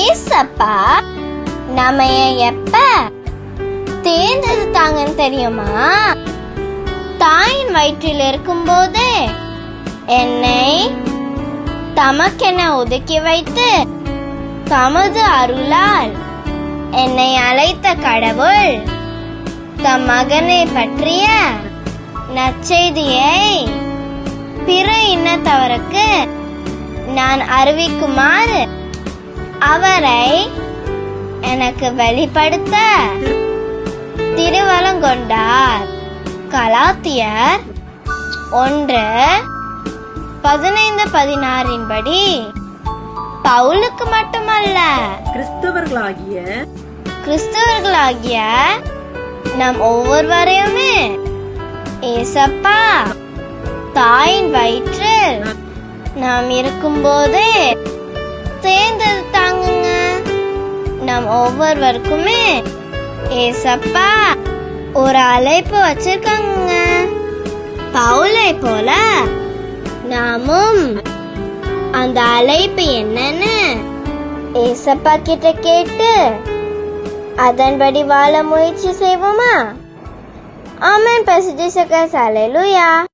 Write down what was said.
ஏசப்பா நம்ம எப்ப தேர்ந்தெடுத்தாங்கன்னு தெரியுமா? தாயின் வயிற்றில் இருக்கும்போது என்னை தமக்கென ஒதுக்கி வைத்து தமது அருளால் என்னை அழைத்த கடவுள் தம் மகனை பற்றிய நற்செய்தியை பிற இனத்தவருக்கு நான் அறிவிக்குமாறு அவரை எனக்கு வெளிப்படுத்த திருவலங்கொண்டார். கலாத்தியர் 1:15-16 படி பவுலுக்கு மட்டுமல்ல, கிறிஸ்தவர்களாகிய நம் ஒவ்வொருவரையுமே ஏசப்பா தாயின் வயிற்றில் நாம் இருக்கும்போது தேர்ந்தெடுத்தாங்க. நம் ஒவ்வொருவருக்குமே ஏசப்பா ஒரு அழைப்பு வச்சிருக்காங்க. பவுலை போல நாமும் அந்த அழைப்பு என்னன்னு ஏசப்பா கிட்ட கேட்டு அதன்படி வாழ முயற்சி செய்வோமா? ஆமென். பரிசுத்த இயேசுவுக்கு ஹல்லேலூயா.